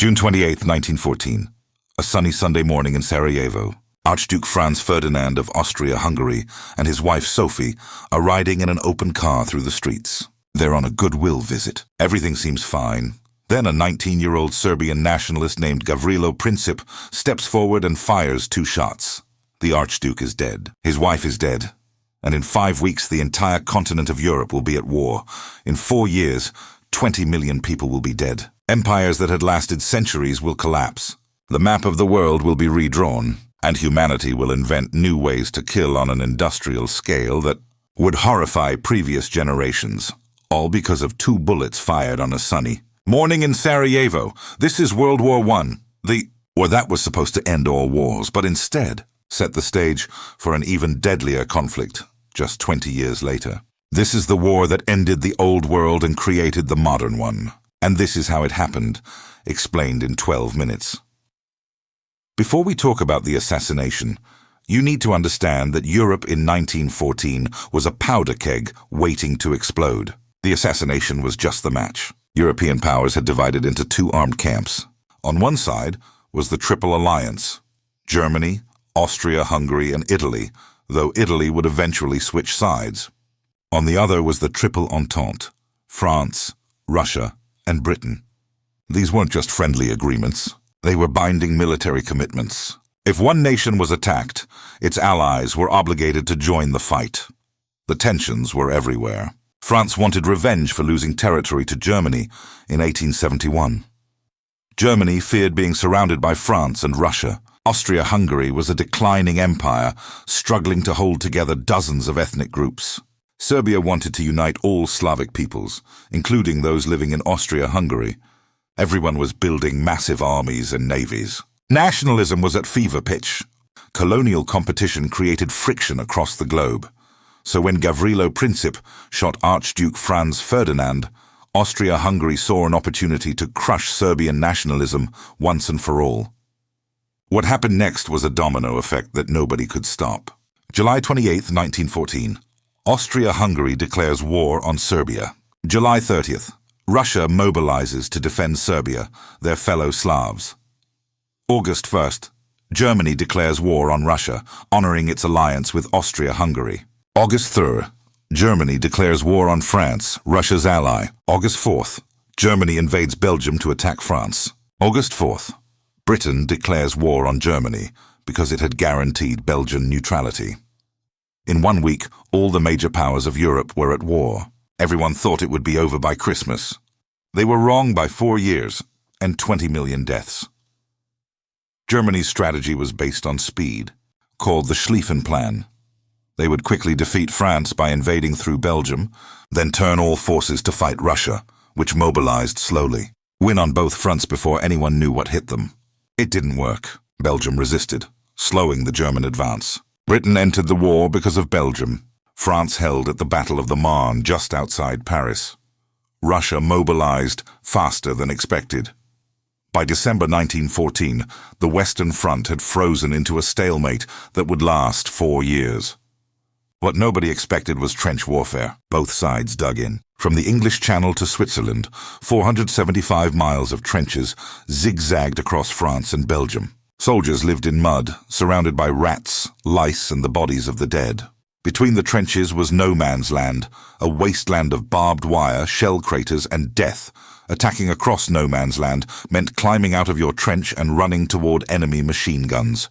June 28, 1914. A sunny Sunday morning in Sarajevo. Archduke Franz Ferdinand of Austria-Hungary and his wife Sophie are riding in an open car through the streets. They're on a goodwill visit. Everything seems fine. Then a 19-year-old Serbian nationalist named Gavrilo Princip steps forward and fires 2 shots. The Archduke is dead. His wife is dead. And in 5 weeks, the entire continent of Europe will be at war. In 4 years, 20 million people will be dead. Empires that had lasted centuries will collapse. The map of the world will be redrawn, and humanity will invent new ways to kill on an industrial scale that would horrify previous generations, all because of 2 bullets fired on a sunny morning in Sarajevo. This is World War I. That was supposed to end all wars, but instead set the stage for an even deadlier conflict just 20 years later. This is the war that ended the old world and created the modern one. And this is how it happened, explained in 12 minutes. Before we talk about the assassination, you need to understand that Europe in 1914 was a powder keg waiting to explode. The assassination was just the match. European powers had divided into 2 armed camps. On one side was the Triple Alliance: Germany, Austria-Hungary, and Italy, though Italy would eventually switch sides. On the other was the Triple Entente: France, Russia, and Britain. These weren't just friendly agreements. They were binding military commitments. If one nation was attacked, its allies were obligated to join the fight. The tensions were everywhere. France wanted revenge for losing territory to Germany in 1871. Germany feared being surrounded by France and Russia. Austria-Hungary was a declining empire, struggling to hold together dozens of ethnic groups. Serbia wanted to unite all Slavic peoples, including those living in Austria-Hungary. Everyone was building massive armies and navies. Nationalism was at fever pitch. Colonial competition created friction across the globe. So when Gavrilo Princip shot Archduke Franz Ferdinand, Austria-Hungary saw an opportunity to crush Serbian nationalism once and for all. What happened next was a domino effect that nobody could stop. July 28, 1914. Austria-Hungary declares war on Serbia. July 30th. Russia mobilizes to defend Serbia, their fellow Slavs. August 1st. Germany declares war on Russia, honoring its alliance with Austria-Hungary. August 3rd. Germany declares war on France, Russia's ally. August 4th. Germany invades Belgium to attack France. August 4th. Britain declares war on Germany because it had guaranteed Belgian neutrality. In 1 week, all the major powers of Europe were at war. Everyone thought it would be over by Christmas. They were wrong by 4 years and 20 million deaths. Germany's strategy was based on speed, called the Schlieffen Plan. They would quickly defeat France by invading through Belgium, then turn all forces to fight Russia, which mobilized slowly. Win on both fronts before anyone knew what hit them. It didn't work. Belgium resisted, slowing the German advance. Britain entered the war because of Belgium. France held at the Battle of the Marne just outside Paris. Russia mobilized faster than expected. By December 1914, the Western Front had frozen into a stalemate that would last 4 years. What nobody expected was trench warfare. Both sides dug in. From the English Channel to Switzerland, 475 miles of trenches zigzagged across France and Belgium. Soldiers lived in mud, surrounded by rats, lice, and the bodies of the dead. Between the trenches was no man's land, a wasteland of barbed wire, shell craters, and death. Attacking across no man's land meant climbing out of your trench and running toward enemy machine guns.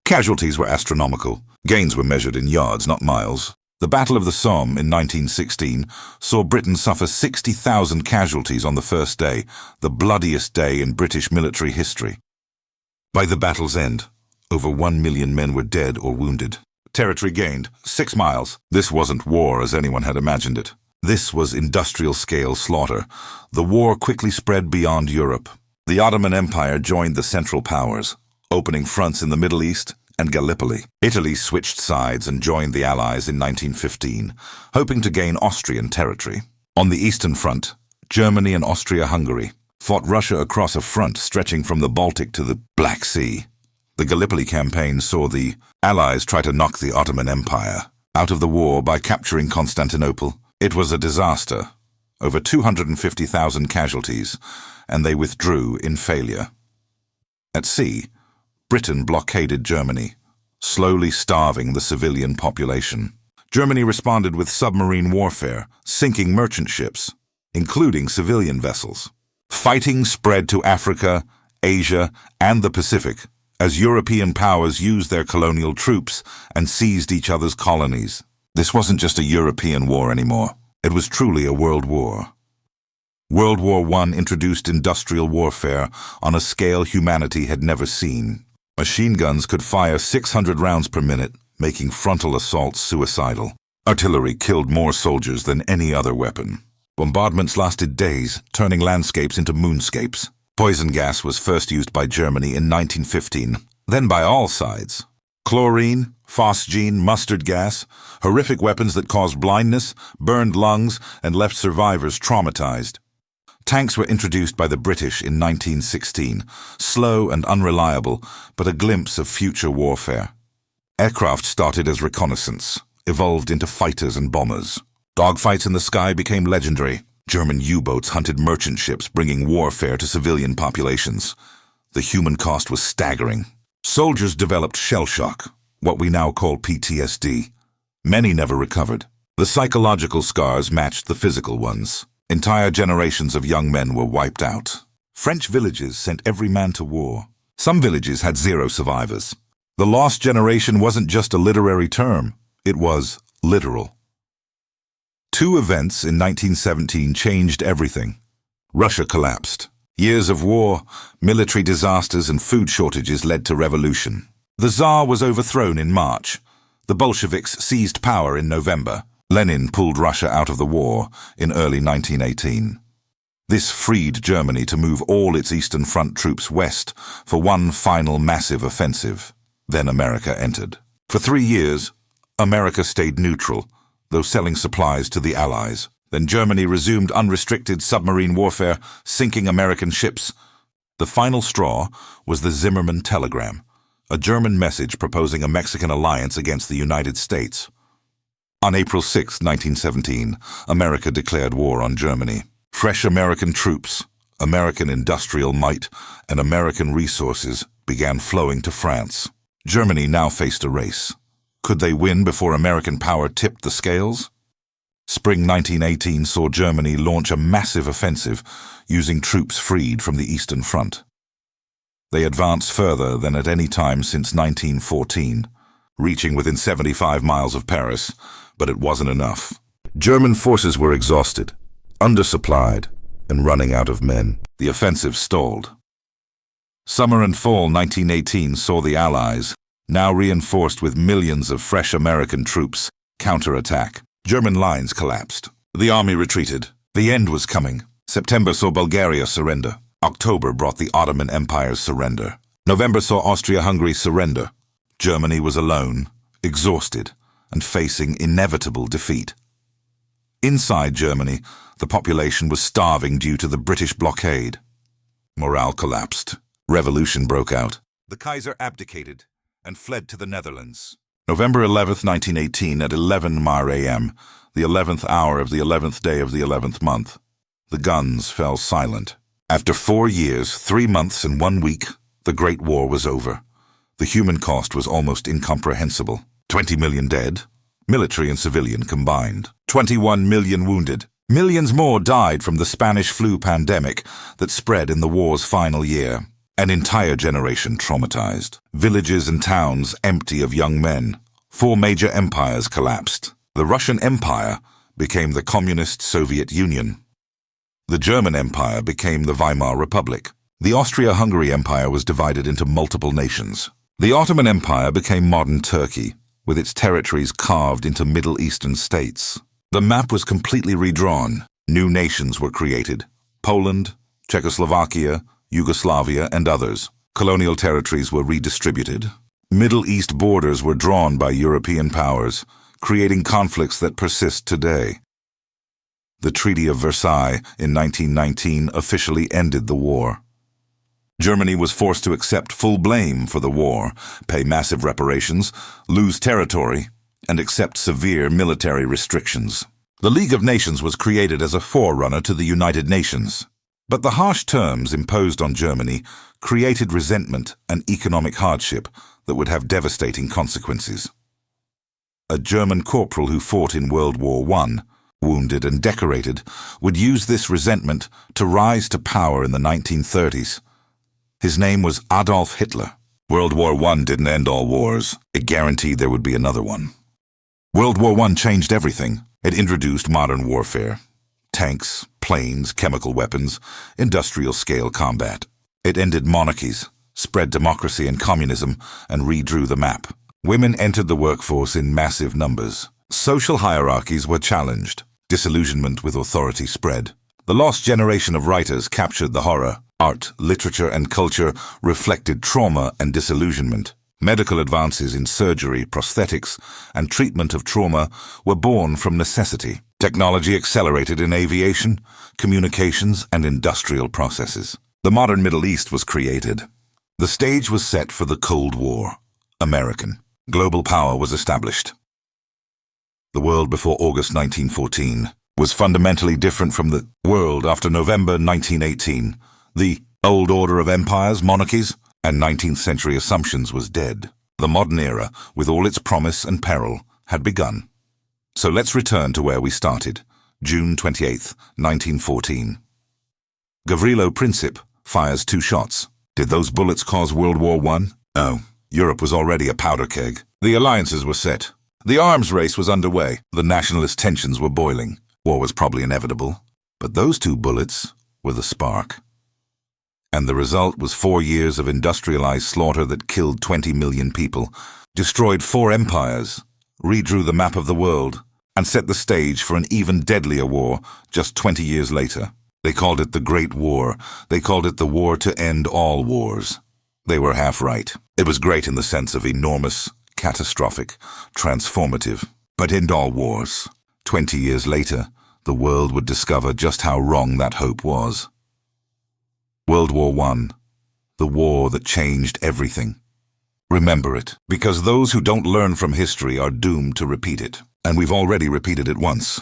Casualties were astronomical. Gains were measured in yards, not miles. The Battle of the Somme in 1916 saw Britain suffer 60,000 casualties on the first day, the bloodiest day in British military history. By the battle's end, over 1 million men were dead or wounded. Territory gained, 6 miles. This wasn't war as anyone had imagined it. This was industrial-scale slaughter. The war quickly spread beyond Europe. The Ottoman Empire joined the Central Powers, opening fronts in the Middle East and Gallipoli. Italy switched sides and joined the Allies in 1915, hoping to gain Austrian territory. On the Eastern Front, Germany and Austria-Hungary fought Russia across a front stretching from the Baltic to the Black Sea. The Gallipoli campaign saw the Allies try to knock the Ottoman Empire out of the war by capturing Constantinople. It was a disaster, over 250,000 casualties, and they withdrew in failure. At sea, Britain blockaded Germany, slowly starving the civilian population. Germany responded with submarine warfare, sinking merchant ships, including civilian vessels. Fighting spread to Africa, Asia, and the Pacific as European powers used their colonial troops and seized each other's colonies. This wasn't just a European war anymore. It was truly a world war. World War I introduced industrial warfare on a scale humanity had never seen. Machine guns could fire 600 rounds per minute, making frontal assaults suicidal. Artillery killed more soldiers than any other weapon. Bombardments lasted days, turning landscapes into moonscapes. Poison gas was first used by Germany in 1915, then by all sides. Chlorine, phosgene, mustard gas, horrific weapons that caused blindness, burned lungs, and left survivors traumatized. Tanks were introduced by the British in 1916, slow and unreliable, but a glimpse of future warfare. Aircraft started as reconnaissance, evolved into fighters and bombers. Dogfights in the sky became legendary. German U-boats hunted merchant ships, bringing warfare to civilian populations. The human cost was staggering. Soldiers developed shell shock, what we now call PTSD. Many never recovered. The psychological scars matched the physical ones. Entire generations of young men were wiped out. French villages sent every man to war. Some villages had 0 survivors. The lost generation wasn't just a literary term, it was literal. 2 events in 1917 changed everything. Russia collapsed. Years of war, military disasters, and food shortages led to revolution. The Tsar was overthrown in March. The Bolsheviks seized power in November. Lenin pulled Russia out of the war in early 1918. This freed Germany to move all its Eastern Front troops west for one final massive offensive. Then America entered. For 3 years, America stayed neutral, though selling supplies to the Allies. Then Germany resumed unrestricted submarine warfare, sinking American ships. The final straw was the Zimmermann telegram, a German message proposing a Mexican alliance against the United States. On April 6, 1917, America declared war on Germany. Fresh American troops, American industrial might, and American resources began flowing to France. Germany now faced a race. Could they win before American power tipped the scales? Spring 1918 saw Germany launch a massive offensive using troops freed from the Eastern Front. They advanced further than at any time since 1914, reaching within 75 miles of Paris, but it wasn't enough. German forces were exhausted, undersupplied, and running out of men. The offensive stalled. Summer and fall 1918 saw the Allies, now reinforced with millions of fresh American troops, counterattack. German lines collapsed. The army retreated. The end was coming. September saw Bulgaria surrender. October brought the Ottoman Empire's surrender. November saw Austria-Hungary surrender. Germany was alone, exhausted, and facing inevitable defeat. Inside Germany, the population was starving due to the British blockade. Morale collapsed. Revolution broke out. The Kaiser abdicated and fled to the Netherlands. November 11, 1918, at 11 Mar a.m., the 11th hour of the 11th day of the 11th month, the guns fell silent. After 4 years, 3 months, and 1 week, the Great War was over. The human cost was almost incomprehensible. 20 million dead, military and civilian combined. 21 million wounded. Millions more died from the Spanish flu pandemic that spread in the war's final year. An entire generation traumatized. Villages and towns empty of young men. 4 major empires collapsed. The Russian Empire became the Communist Soviet Union. The German Empire became the Weimar Republic. The Austria-Hungary Empire was divided into multiple nations. The Ottoman Empire became modern Turkey, with its territories carved into Middle Eastern states. The map was completely redrawn. New nations were created: Poland, Czechoslovakia, Yugoslavia, and others. Colonial territories were redistributed. Middle East borders were drawn by European powers, creating conflicts that persist today. The Treaty of Versailles in 1919 officially ended the war. Germany was forced to accept full blame for the war, pay massive reparations, lose territory, and accept severe military restrictions. The League of Nations was created as a forerunner to the United Nations. But the harsh terms imposed on Germany created resentment and economic hardship that would have devastating consequences. A German corporal who fought in World War I, wounded and decorated, would use this resentment to rise to power in the 1930s. His name was Adolf Hitler. World War I didn't end all wars. It guaranteed there would be another one. World War I changed everything. It introduced modern warfare. Tanks, planes, chemical weapons, industrial-scale combat. It ended monarchies, spread democracy and communism, and redrew the map. Women entered the workforce in massive numbers. Social hierarchies were challenged. Disillusionment with authority spread. The lost generation of writers captured the horror. Art, literature, and culture reflected trauma and disillusionment. Medical advances in surgery, prosthetics, and treatment of trauma were born from necessity. Technology accelerated in aviation, communications, and industrial processes. The modern Middle East was created. The stage was set for the Cold War. American. Global power was established. The world before August 1914 was fundamentally different from the world after November 1918. The old order of empires, monarchies, and 19th century assumptions was dead. The modern era, with all its promise and peril, had begun. So let's return to where we started, June 28, 1914. Gavrilo Princip fires 2 shots. Did those bullets cause World War I? No. Europe was already a powder keg. The alliances were set. The arms race was underway. The nationalist tensions were boiling. War was probably inevitable. But those 2 bullets were the spark. And the result was 4 years of industrialized slaughter that killed 20 million people, destroyed 4 empires, redrew the map of the world, and set the stage for an even deadlier war just 20 years later. They called it the Great War. They called it the war to end all wars. They were half right. It was great in the sense of enormous, catastrophic, transformative. But end all wars. 20 years later, the world would discover just how wrong that hope was. World War I, the war that changed everything. Remember it, because those who don't learn from history are doomed to repeat it. And we've already repeated it once.